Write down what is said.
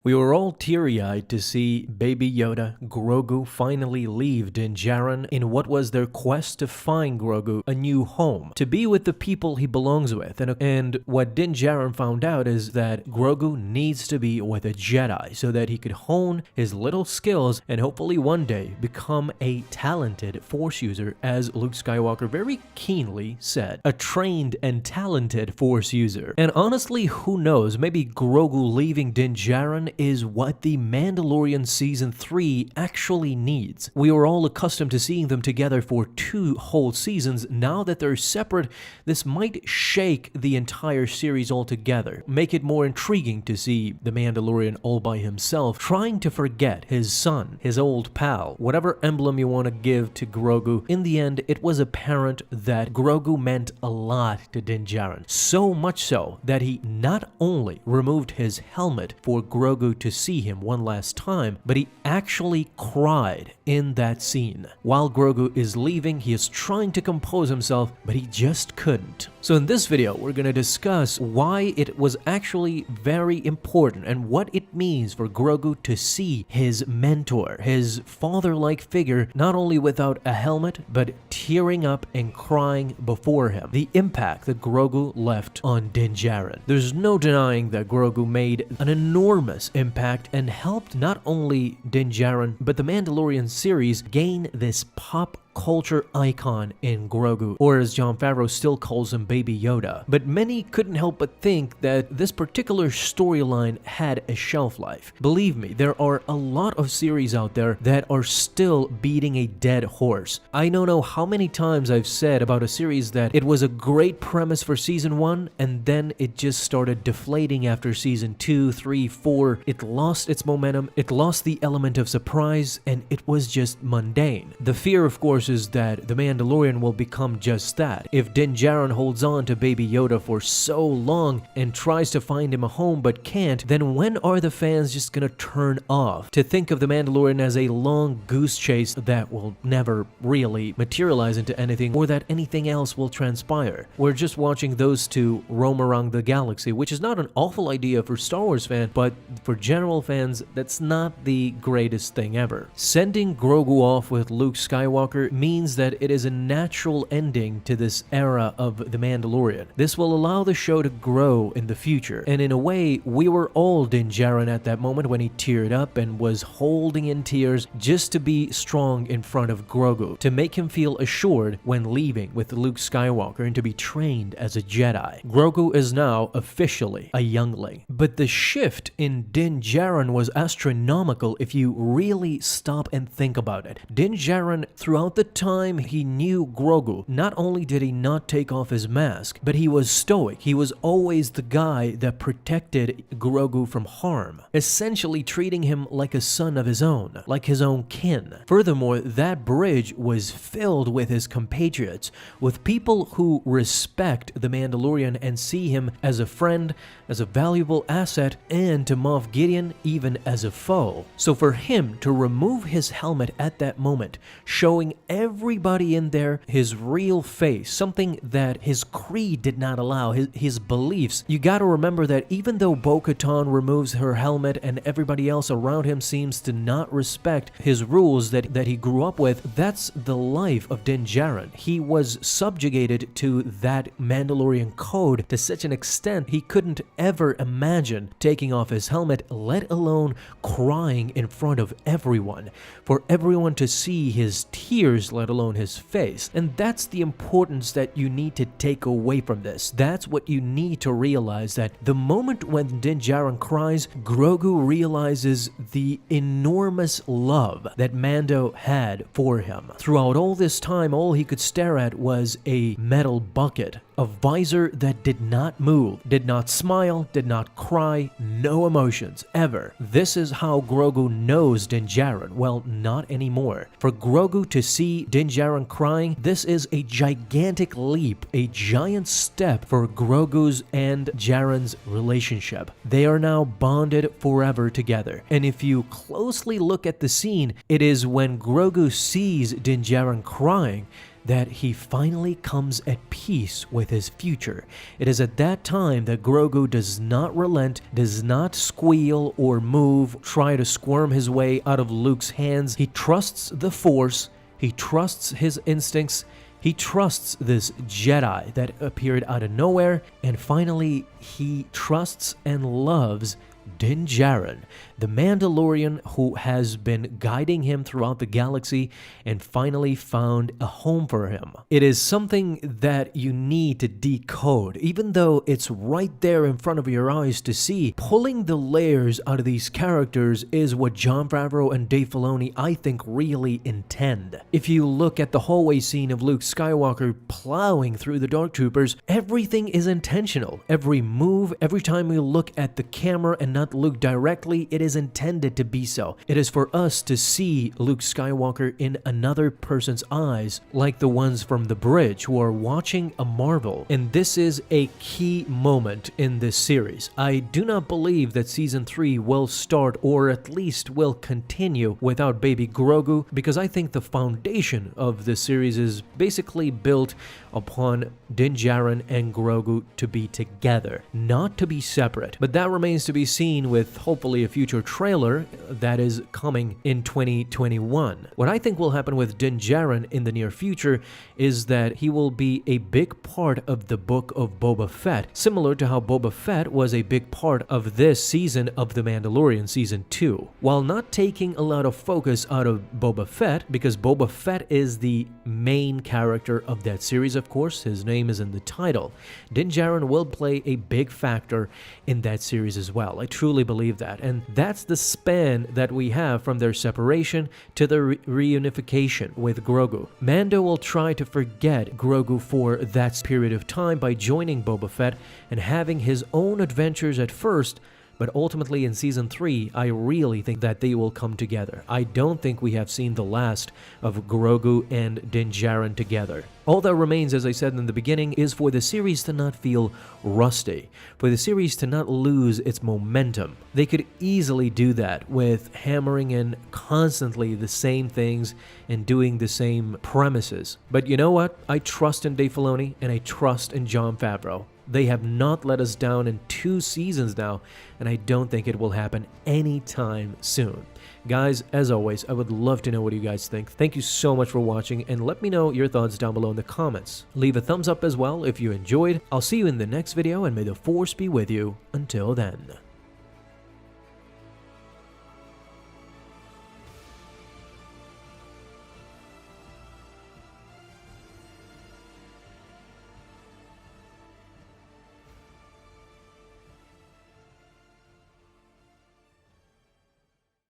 We were all teary-eyed to see Baby Yoda, Grogu, finally leave Din Djarin in what was their quest to find Grogu a new home, to be with the people he belongs with. And what Din Djarin found out is that Grogu needs to be with a Jedi so that he could hone his little skills and hopefully one day become a talented Force user, as Luke Skywalker very keenly said. A trained and talented Force user. And honestly, who knows, maybe Grogu leaving Din Djarin is what the Mandalorian Season 3 actually needs. We were all accustomed to seeing them together for 2 whole seasons. Now that they're separate, this might shake the entire series altogether, make it more intriguing to see the Mandalorian all by himself, trying to forget his son, his old pal, whatever emblem you want to give to Grogu. In the end, it was apparent that Grogu meant a lot to Din Djarin, so much so that he not only removed his helmet for Grogu to see him one last time, but he actually cried in that scene. While Grogu is leaving, he is trying to compose himself, but he just couldn't. So in this video, we're going to discuss why it was actually very important and what it means for Grogu to see his mentor, his father-like figure, not only without a helmet, but tearing up and crying before him. The impact that Grogu left on Din Djarin. There's no denying that Grogu made an enormous impact and helped not only Din Djarin, but the Mandalorian series gain this pop culture icon in Grogu, or as Jon Favreau still calls him, Baby Yoda. But many couldn't help but think that this particular storyline had a shelf life. Believe me, there are a lot of series out there that are still beating a dead horse. I don't know how many times I've said about a series that it was a great premise for season 1 and then it just started deflating after season 2, 3, 4. It lost its momentum, it lost the element of surprise, and it was just mundane. The fear, of course, is that The Mandalorian will become just that. If Din Djarin holds on to Baby Yoda for so long and tries to find him a home but can't, then when are the fans just gonna turn off? To think of The Mandalorian as a long goose chase that will never really materialize into anything, or that anything else will transpire. We're just watching those two roam around the galaxy, which is not an awful idea for Star Wars fans, but for general fans, that's not the greatest thing ever. Sending Grogu off with Luke Skywalker means that it is a natural ending to this era of The Mandalorian. This will allow the show to grow in the future, and in a way, we were all Din Djarin at that moment when he teared up and was holding in tears just to be strong in front of Grogu, to make him feel assured when leaving with Luke Skywalker and to be trained as a Jedi. Grogu is now officially a youngling, but the shift in Din Djarin was astronomical if you really stop and think about it. Din Djarin, throughout the time he knew Grogu, not only did he not take off his mask, but he was stoic. He was always the guy that protected Grogu from harm, essentially treating him like a son of his own, like his own kin. Furthermore, that bridge was filled with his compatriots, with people who respect the Mandalorian and see him as a friend, as a valuable asset, and to Moff Gideon even as a foe. So for him to remove his helmet at that moment, showing everybody in there his real face, something that his creed did not allow, his beliefs. You gotta remember that even though Bo-Katan removes her helmet and everybody else around him seems to not respect his rules that he grew up with, that's the life of Din Djarin. He was subjugated to that Mandalorian code to such an extent he couldn't ever imagine taking off his helmet, let alone crying in front of everyone, for everyone to see his tears, let alone his face. And that's the importance that you need to take away from this. That's what you need to realize, that the moment when Din Djarin cries, Grogu realizes the enormous love that Mando had for him. Throughout all this time, all he could stare at was a metal bucket, a visor that did not move, did not smile, did not cry, no emotions, ever. This is how Grogu knows Din Djarin. Well, not anymore. For Grogu to see Din Djarin crying, this is a gigantic leap, a giant step for Grogu's and Djarin's relationship. They are now bonded forever together. And if you closely look at the scene, it is when Grogu sees Din Djarin crying that he finally comes at peace with his future. It is at that time that Grogu does not relent, does not squeal or move, try to squirm his way out of Luke's hands. He trusts the Force, he trusts his instincts, he trusts this Jedi that appeared out of nowhere, and finally he trusts and loves Djarin, the Mandalorian who has been guiding him throughout the galaxy and finally found a home for him. It is something that you need to decode, even though it's right there in front of your eyes to see. Pulling the layers out of these characters is what Jon Favreau and Dave Filoni, I think, really intend. If you look at the hallway scene of Luke Skywalker plowing through the Dark Troopers, everything is intentional. Every move, every time we look at the camera and not Luke directly, it is intended to be so. It is for us to see Luke Skywalker in another person's eyes, like the ones from the bridge who are watching a marvel. And this is a key moment in this series. I do not believe that season 3 will start, or at least will continue, without baby Grogu, because I think the foundation of this series is basically built upon Djarin and Grogu to be together, not to be separate. But that remains to be seen with hopefully a future trailer that is coming in 2021. What I think will happen with Djarin in the near future is that he will be a big part of the book of Boba Fett, similar to how Boba Fett was a big part of this season of The Mandalorian Season 2. While not taking a lot of focus out of Boba Fett, because Boba Fett is the main character of that series, of course, his name is in the title, Djarin will play a big factor in that series as well. I truly believe that, and that's the span that we have from their separation to the reunification with Grogu. Mando will try to forget Grogu for that period of time by joining Boba Fett and having his own adventures at first, but ultimately in Season 3, I really think that they will come together. I don't think we have seen the last of Grogu and Djarin together. All that remains, as I said in the beginning, is for the series to not feel rusty, for the series to not lose its momentum. They could easily do that with hammering in constantly the same things and doing the same premises. But you know what? I trust in Dave Filoni and I trust in Jon Favreau. They have not let us down in 2 seasons now, and I don't think it will happen anytime soon. Guys, as always, I would love to know what you guys think. Thank you so much for watching, and let me know your thoughts down below in the comments. Leave a thumbs up as well if you enjoyed. I'll see you in the next video, and may the Force be with you until then.